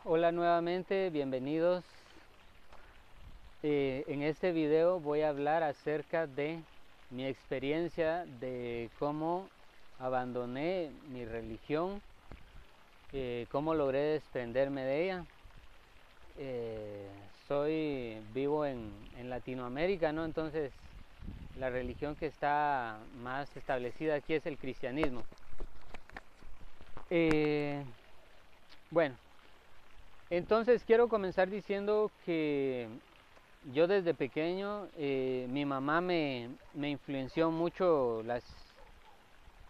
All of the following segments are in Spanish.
Hola nuevamente, bienvenidos. En este video voy a hablar acerca de mi experiencia de cómo abandoné mi religión, cómo logré desprenderme de ella. Vivo en Latinoamérica, ¿no? Entonces la religión que está más establecida aquí es el cristianismo. Eh, bueno, entonces quiero comenzar diciendo que yo desde pequeño, mi mamá me influenció mucho,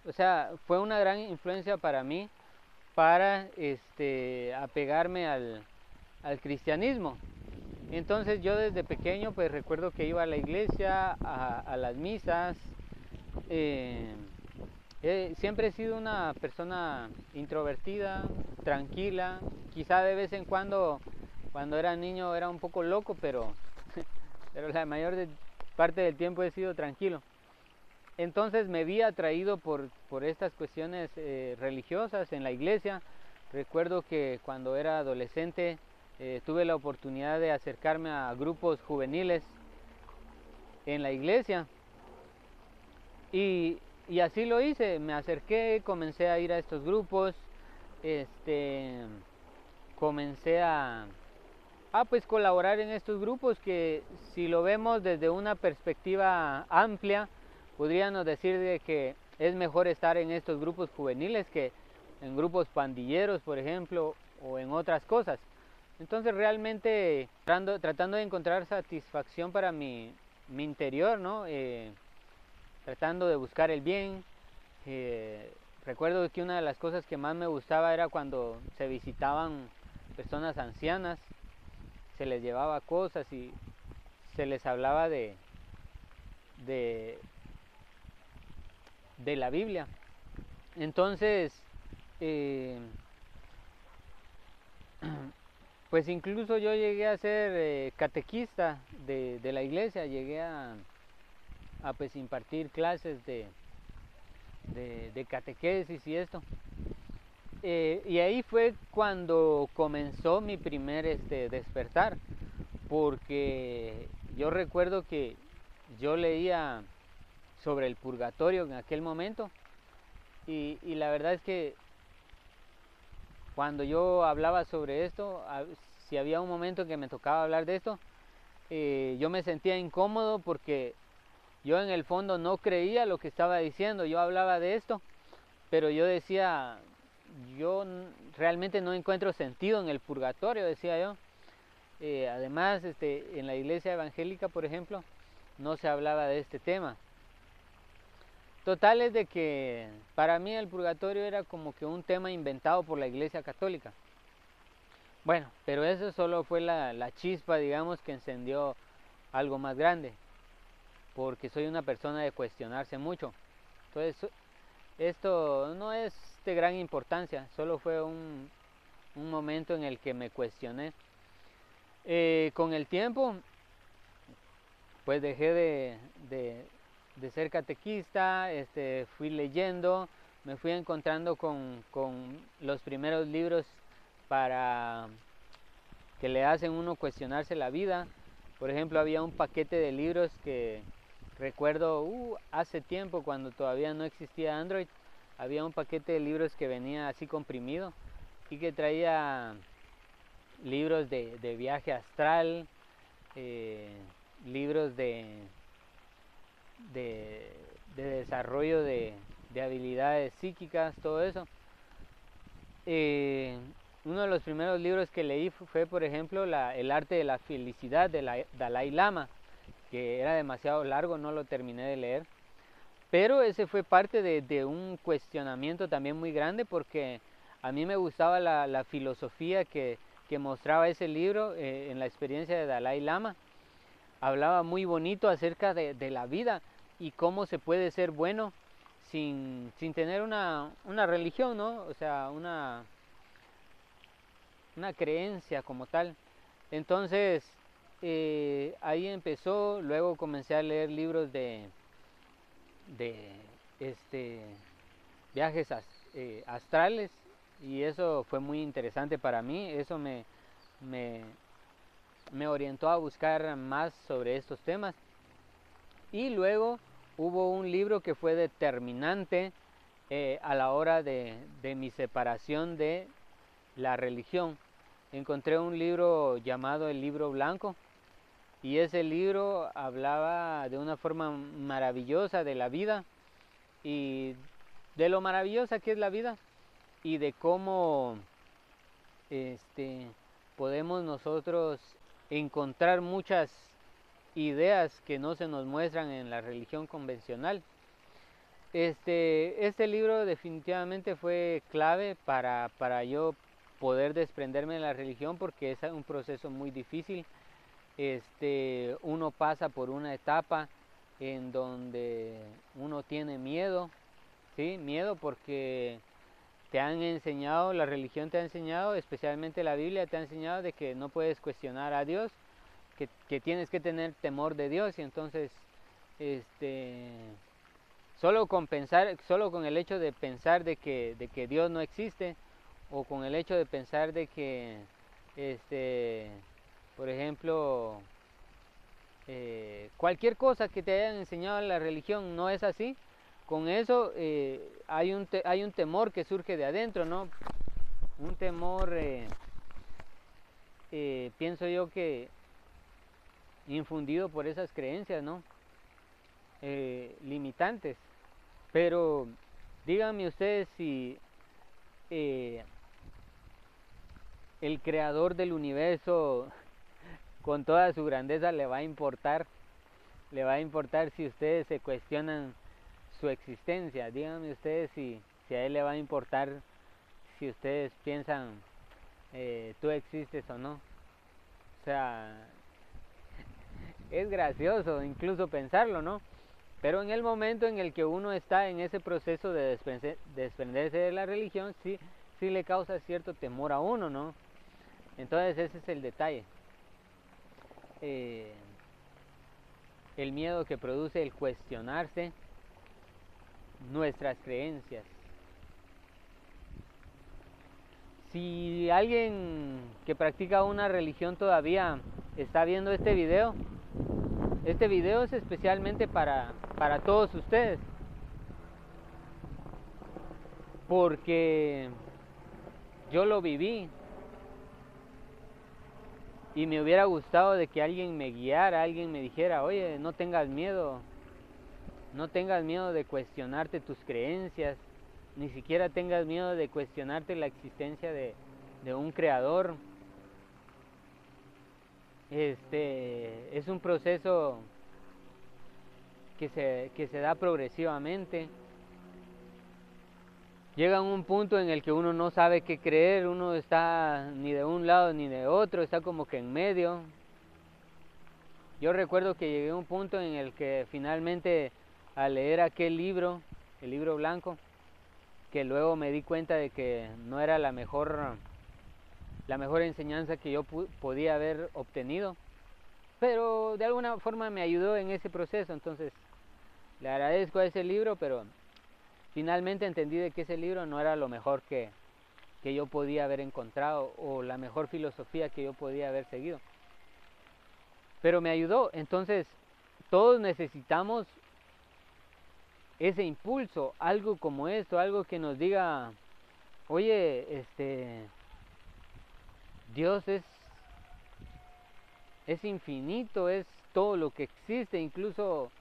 o sea, fue una gran influencia para mí para apegarme al cristianismo. Entonces yo desde pequeño pues recuerdo que iba a la iglesia, a las misas. eh, Siempre he sido una persona introvertida, tranquila, quizá de vez en cuando era niño era un poco loco, pero la parte del tiempo he sido tranquilo. Entonces me vi atraído por estas cuestiones religiosas en la iglesia. Recuerdo que cuando era adolescente tuve la oportunidad de acercarme a grupos juveniles en la iglesia y, y así lo hice. Me acerqué, comencé a ir a estos grupos, este, comencé a pues colaborar en estos grupos que, si lo vemos desde una perspectiva amplia, podríamos decir de que es mejor estar en estos grupos juveniles que en grupos pandilleros, por ejemplo, o en otras cosas. Entonces realmente tratando de encontrar satisfacción para mi interior, ¿no? Tratando de buscar el bien. Recuerdo que una de las cosas que más me gustaba era cuando se visitaban personas ancianas, se les llevaba cosas y se les hablaba de, de la Biblia. Entonces, eh, pues incluso yo llegué a ser catequista de la iglesia, llegué a pues impartir clases de catequesis y esto. Y ahí fue cuando comenzó mi primer despertar, porque yo recuerdo que yo leía sobre el purgatorio en aquel momento y la verdad es que cuando yo hablaba sobre esto, si había un momento que me tocaba hablar de esto, yo me sentía incómodo porque yo en el fondo no creía lo que estaba diciendo. Yo hablaba de esto, pero yo decía, yo realmente no encuentro sentido en el purgatorio, decía yo. Además, en la iglesia evangélica, por ejemplo, no se hablaba de este tema. Total es de que para mí el purgatorio era como que un tema inventado por la iglesia católica. Bueno, pero eso solo fue la chispa, digamos, que encendió algo más grande, porque soy una persona de cuestionarse mucho. Entonces, esto no es de gran importancia, solo fue un momento en el que me cuestioné. Con el tiempo, pues dejé de ser catequista, fui leyendo, me fui encontrando con los primeros libros para que le hacen uno cuestionarse la vida. Por ejemplo, había un paquete de libros que recuerdo hace tiempo, cuando todavía no existía Android, había un paquete de libros que venía así comprimido y que traía libros de viaje astral, eh, libros de, de desarrollo de habilidades psíquicas, todo eso. Eh, Uno de los primeros libros que leí fue, por ejemplo, El arte de la felicidad de Dalai Lama, que era demasiado largo, no lo terminé de leer. Pero ese fue parte de un cuestionamiento también muy grande, porque a mí me gustaba la filosofía que mostraba ese libro en la experiencia de Dalai Lama. Hablaba muy bonito acerca de la vida y cómo se puede ser bueno sin tener una religión, ¿no? O sea, una creencia como tal. Entonces, ahí empezó. Luego comencé a leer libros de este, viajes astrales. y eso fue muy interesante para mí. Eso me, me orientó a buscar más sobre estos temas. Y luego hubo un libro que fue determinante a la hora de mi separación de la religión. Encontré un libro llamado El Libro Blanco, y ese libro hablaba de una forma maravillosa de la vida y de lo maravillosa que es la vida, y de cómo podemos nosotros encontrar muchas ideas que no se nos muestran en la religión convencional. Este libro definitivamente fue clave para yo poder desprenderme de la religión, porque es un proceso muy difícil. Uno pasa por una etapa en donde uno tiene miedo, ¿sí? Miedo porque te han enseñado, la religión te ha enseñado, especialmente la Biblia te ha enseñado de que no puedes cuestionar a Dios, que tienes que tener temor de Dios. Y entonces solo con el hecho de pensar de que Dios no existe, o con el hecho de pensar de que por ejemplo, cualquier cosa que te hayan enseñado en la religión no es así, con eso hay un temor que surge de adentro, ¿no? Un temor, pienso yo, que infundido por esas creencias, ¿no? Limitantes. Pero díganme ustedes si eh, el creador del universo, con toda su grandeza, le va a importar si ustedes se cuestionan su existencia. Díganme ustedes si a él le va a importar si ustedes piensan tú existes o no. O sea, es gracioso incluso pensarlo, ¿no? Pero en el momento en el que uno está en ese proceso de desprenderse de la religión, sí le causa cierto temor a uno, ¿no? Entonces ese es el detalle. El miedo que produce el cuestionarse nuestras creencias. Si alguien que practica una religión todavía está viendo este video es especialmente para todos ustedes, porque yo lo viví y me hubiera gustado de que alguien me guiara, alguien me dijera, oye, no tengas miedo de cuestionarte tus creencias, ni siquiera tengas miedo de cuestionarte la existencia de un creador. Es un proceso que se da progresivamente. Llega un punto en el que uno no sabe qué creer, uno está ni de un lado ni de otro, está como que en medio. Yo recuerdo que llegué a un punto en el que finalmente, al leer aquel libro, el Libro Blanco, que luego me di cuenta de que no era la mejor enseñanza que yo podía haber obtenido, pero de alguna forma me ayudó en ese proceso. Entonces le agradezco a ese libro, pero finalmente entendí de que ese libro no era lo mejor que yo podía haber encontrado, o la mejor filosofía que yo podía haber seguido, pero me ayudó. Entonces todos necesitamos ese impulso, algo como esto, algo que nos diga, oye, Dios es infinito, es todo lo que existe, incluso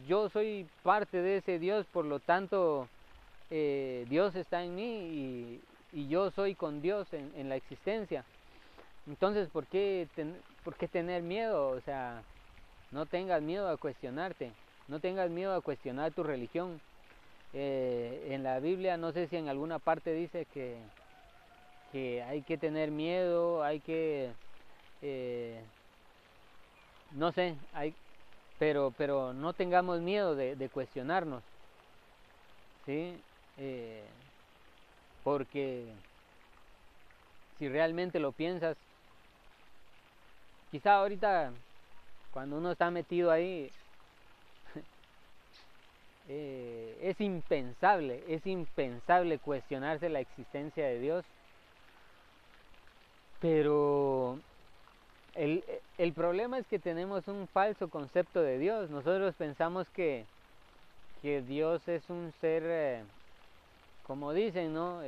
yo soy parte de ese Dios, por lo tanto Dios está en mí, y yo soy con Dios en la existencia. Entonces, ¿por qué tener miedo? O sea, no tengas miedo a cuestionarte, no tengas miedo a cuestionar tu religión. En la Biblia, no sé si en alguna parte dice que hay que tener miedo, hay que, no sé, pero no tengamos miedo de cuestionarnos, ¿sí? Porque si realmente lo piensas, quizá ahorita cuando uno está metido ahí, es impensable cuestionarse la existencia de Dios, pero el problema es que tenemos un falso concepto de Dios. Nosotros pensamos que Dios es un ser, como dicen, ¿no?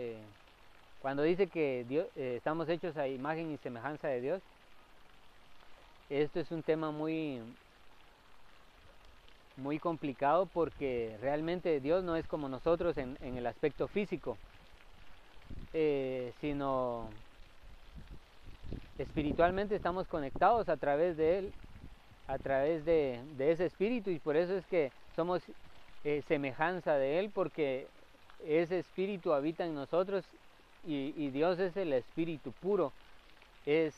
Cuando dice que Dios, estamos hechos a imagen y semejanza de Dios, esto es un tema muy complicado, porque realmente Dios no es como nosotros en el aspecto físico, sino espiritualmente estamos conectados a través de Él, a través de ese espíritu, y por eso es que somos semejanza de Él, porque ese espíritu habita en nosotros, y Dios es el espíritu puro, es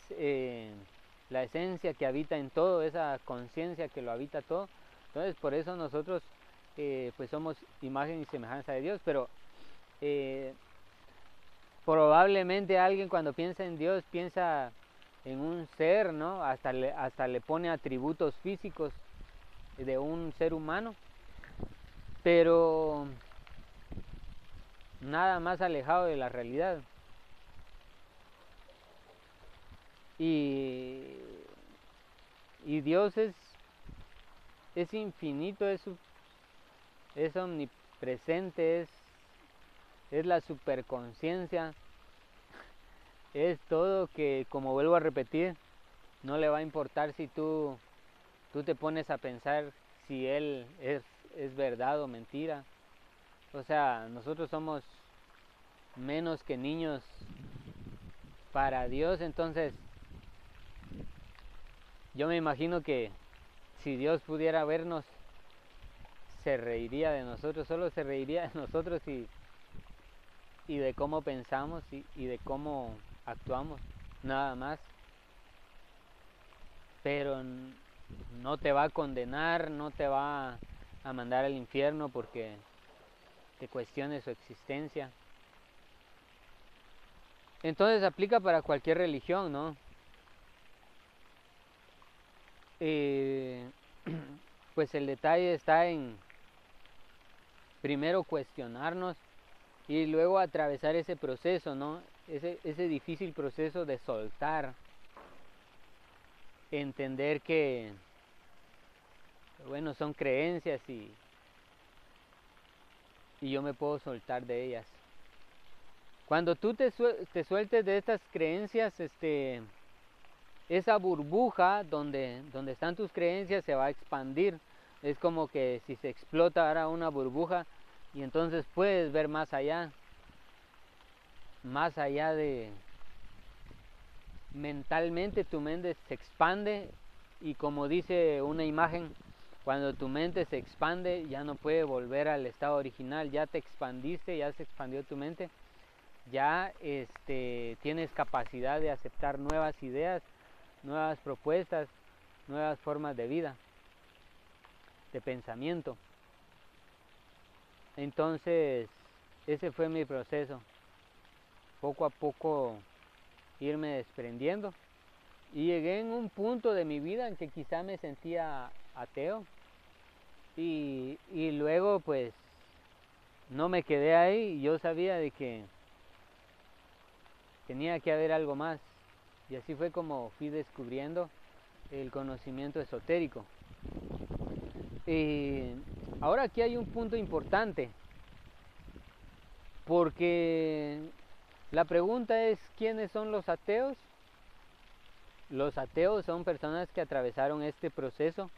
la esencia que habita en todo, esa conciencia que lo habita todo. Entonces por eso nosotros pues somos imagen y semejanza de Dios. Pero probablemente alguien cuando piensa en Dios piensa en un ser, ¿no? Hasta le pone atributos físicos de un ser humano, pero nada más alejado de la realidad. Y Dios es infinito, es omnipresente, es la superconciencia, es todo, que, como vuelvo a repetir, no le va a importar si tú te pones a pensar si Él es verdad o mentira. O sea, nosotros somos menos que niños para Dios. Entonces yo me imagino que si Dios pudiera vernos, se reiría de nosotros, solo se reiría de nosotros y de cómo pensamos y de cómo actuamos, nada más. Pero no te va a condenar, no te va a mandar al infierno porque te cuestiones su existencia. Entonces aplica para cualquier religión, ¿no? Pues el detalle está en primero cuestionarnos y luego atravesar ese proceso, ¿no? Ese difícil proceso de soltar, entender que, bueno, son creencias y yo me puedo soltar de ellas. Cuando tú te sueltes de estas creencias, esa burbuja donde están tus creencias se va a expandir. Es como que si se explota ahora una burbuja, y entonces puedes ver más allá de mentalmente. Tu mente se expande, y como dice una imagen, cuando tu mente se expande ya no puede volver al estado original. Ya te expandiste, ya se expandió tu mente, ya tienes capacidad de aceptar nuevas ideas, nuevas propuestas, nuevas formas de vida, de pensamiento. Entonces ese fue mi proceso, poco a poco irme desprendiendo, y llegué en un punto de mi vida en que quizá me sentía ateo, y luego pues no me quedé ahí. Yo sabía de que tenía que haber algo más, y así fue como fui descubriendo el conocimiento esotérico. Ahora aquí hay un punto importante, porque la pregunta es: ¿quiénes son los ateos? Los ateos son personas que atravesaron este proceso,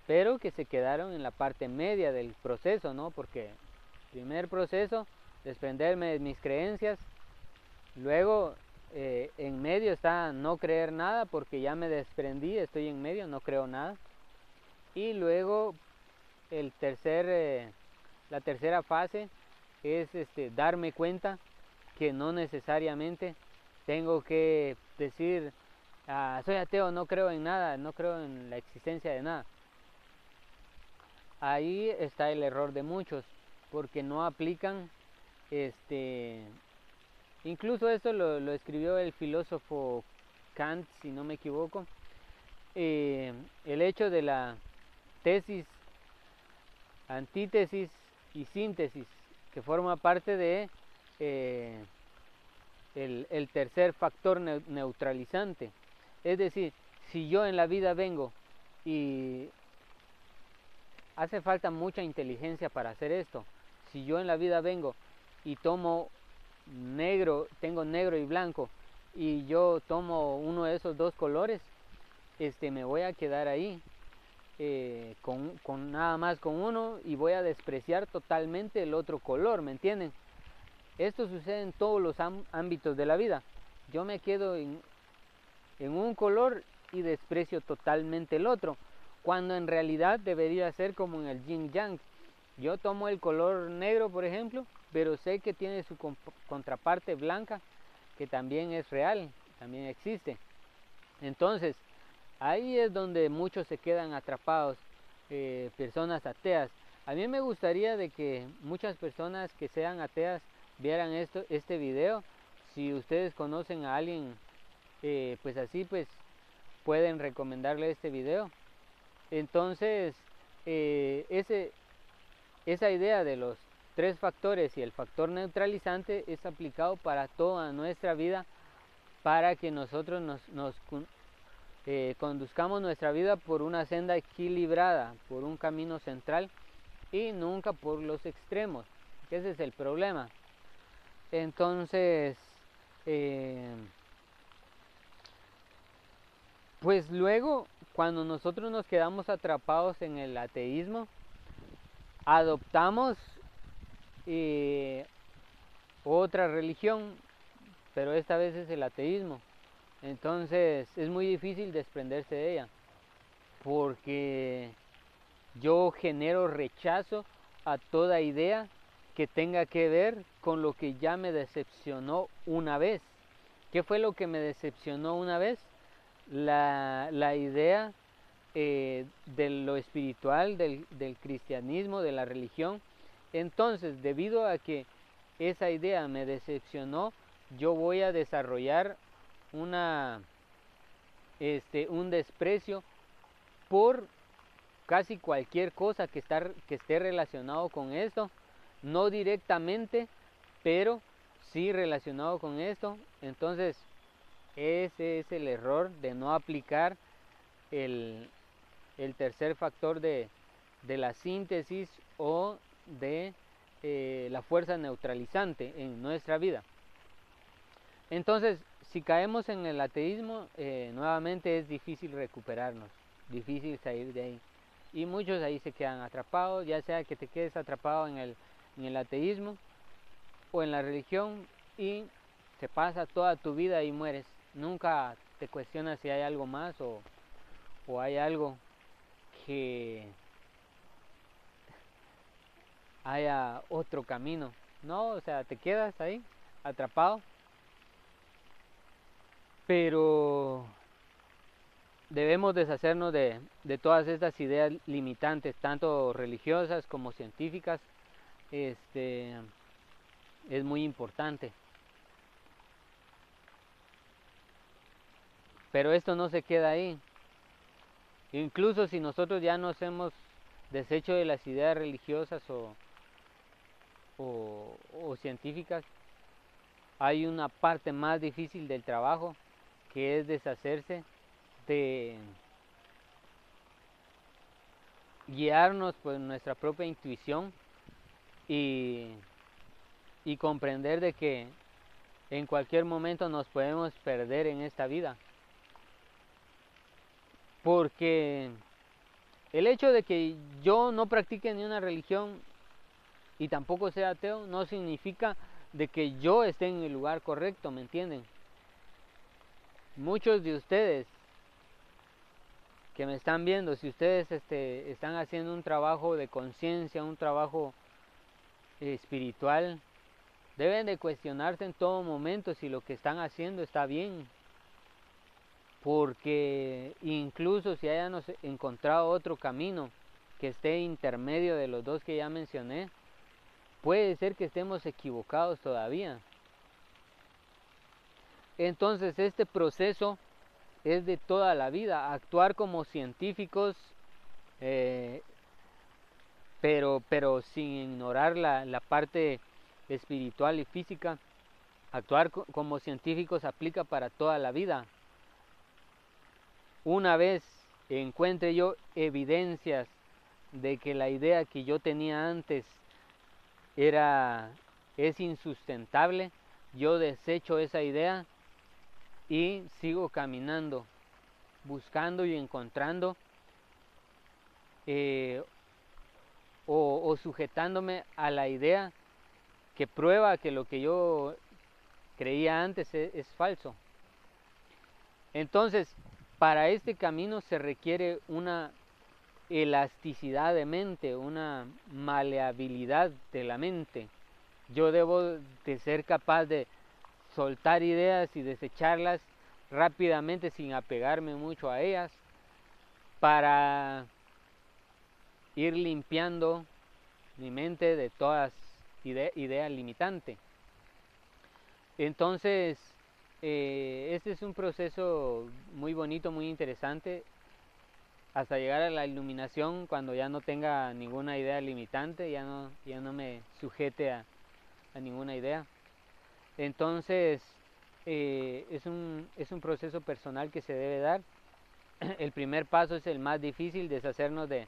pero que se quedaron en la parte media del proceso, ¿no? Porque primer proceso, desprenderme de mis creencias. Luego en medio está no creer nada, porque ya me desprendí, estoy en medio, no creo nada. Y luego la tercera fase es darme cuenta que no necesariamente tengo que decir soy ateo, no creo en nada, no creo en la existencia de nada. Ahí está el error de muchos, porque no aplican incluso esto lo escribió el filósofo Kant, si no me equivoco. El hecho de la tesis antítesis y síntesis, que forma parte de el tercer factor neutralizante. Es decir, si yo en la vida vengo y hace falta mucha inteligencia para hacer esto. Si yo en la vida vengo y tomo negro, tengo negro y blanco, y yo tomo uno de esos dos colores, me voy a quedar ahí con nada más con uno y voy a despreciar totalmente el otro color, ¿me entienden? Esto sucede en todos los ámbitos de la vida. Yo me quedo en un color y desprecio totalmente el otro, cuando en realidad debería ser como en el yin yang. Yo tomo el color negro, por ejemplo, pero sé que tiene su contraparte blanca, que también es real, también existe. Entonces, ahí es donde muchos se quedan atrapados, personas ateas. A mí me gustaría de que muchas personas que sean ateas vieran este video. Si ustedes conocen a alguien, pues así, pues pueden recomendarle este video. Entonces, esa idea de los tres factores y el factor neutralizante es aplicado para toda nuestra vida, para que nosotros conduzcamos nuestra vida por una senda equilibrada, por un camino central y nunca por los extremos, que ese es el problema. Entonces, pues luego, cuando nosotros nos quedamos atrapados en el ateísmo, adoptamos otra religión, pero esta vez es el ateísmo. Entonces es muy difícil desprenderse de ella, porque yo genero rechazo a toda idea que tenga que ver con lo que ya me decepcionó una vez. ¿Qué fue lo que me decepcionó una vez? La idea de lo espiritual, del cristianismo, de la religión. Entonces, debido a que esa idea me decepcionó, yo voy a desarrollar un desprecio por casi cualquier cosa que esté relacionado con esto, no directamente, pero sí relacionado con esto. Entonces, ese es el error de no aplicar el tercer factor de la síntesis o de la fuerza neutralizante en nuestra vida. Entonces, si caemos en el ateísmo, nuevamente es difícil recuperarnos, difícil salir de ahí. Y muchos ahí se quedan atrapados, ya sea que te quedes atrapado en el ateísmo o en la religión y te pasa toda tu vida y mueres. Nunca te cuestionas si hay algo más o hay algo que haya otro camino. No, o sea, te quedas ahí atrapado. Pero debemos deshacernos de todas estas ideas limitantes, tanto religiosas como científicas. Es muy importante. Pero esto no se queda ahí. Incluso si nosotros ya nos hemos deshecho de las ideas religiosas o científicas, hay una parte más difícil del trabajo, que es deshacerse de guiarnos por nuestra propia intuición y comprender de que en cualquier momento nos podemos perder en esta vida. Porque el hecho de que yo no practique ni una religión y tampoco sea ateo no significa de que yo esté en el lugar correcto, ¿me entienden? Muchos de ustedes que me están viendo, si ustedes están haciendo un trabajo de conciencia, un trabajo espiritual, deben de cuestionarse en todo momento si lo que están haciendo está bien. Porque incluso si hayan encontrado otro camino que esté intermedio de los dos que ya mencioné, puede ser que estemos equivocados todavía. Entonces este proceso es de toda la vida. Actuar como científicos pero sin ignorar la parte espiritual y física. Actuar como científicos aplica para toda la vida. Una vez encuentre yo evidencias de que la idea que yo tenía antes es insustentable, yo desecho esa idea y sigo caminando, buscando y encontrando o sujetándome a la idea que prueba que lo que yo creía antes es falso. Entonces, para este camino se requiere una elasticidad de mente, una maleabilidad de la mente. Yo debo de ser capaz de soltar ideas y desecharlas rápidamente sin apegarme mucho a ellas para ir limpiando mi mente de todas ideas limitantes. Entonces, este es un proceso muy bonito, muy interesante, hasta llegar a la iluminación cuando ya no tenga ninguna idea limitante, ya no me sujete a ninguna idea. Entonces, es un proceso personal que se debe dar. El primer paso es el más difícil, deshacernos de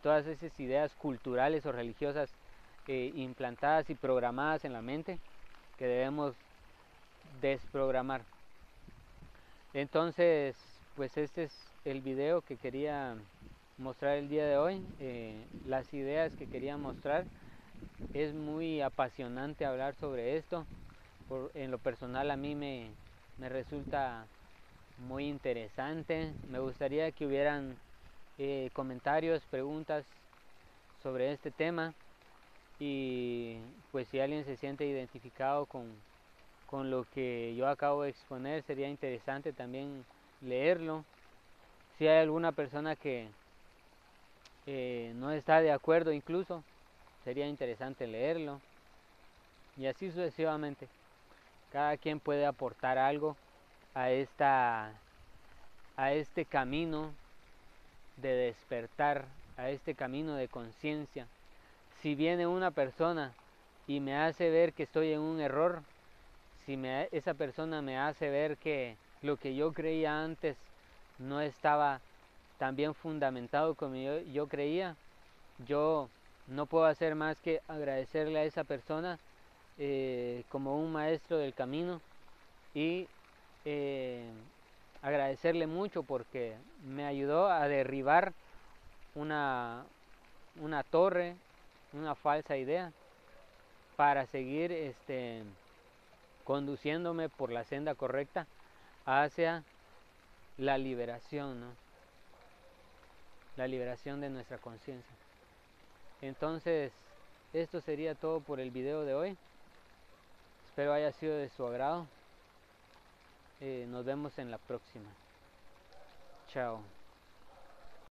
todas esas ideas culturales o religiosas implantadas y programadas en la mente, que debemos desprogramar. Entonces, pues este es el video que quería mostrar el día de hoy, las ideas que quería mostrar. Es muy apasionante hablar sobre esto. En lo personal a mí me resulta muy interesante. Me gustaría que hubieran comentarios, preguntas sobre este tema, y pues si alguien se siente identificado con lo que yo acabo de exponer, sería interesante también leerlo. Si hay alguna persona que no está de acuerdo, incluso sería interesante leerlo, y así sucesivamente. Cada quien puede aportar algo a este camino de despertar, a este camino de conciencia. Si viene una persona y me hace ver que estoy en un error, si esa persona me hace ver que lo que yo creía antes no estaba tan bien fundamentado como yo creía, yo no puedo hacer más que agradecerle a esa persona como un maestro del camino, y agradecerle mucho porque me ayudó a derribar una torre, una falsa idea, para seguir conduciéndome por la senda correcta hacia la liberación, ¿no? La liberación de nuestra conciencia. Entonces, esto sería todo por el video de hoy. Espero haya sido de su agrado. Nos vemos en la próxima. Chao.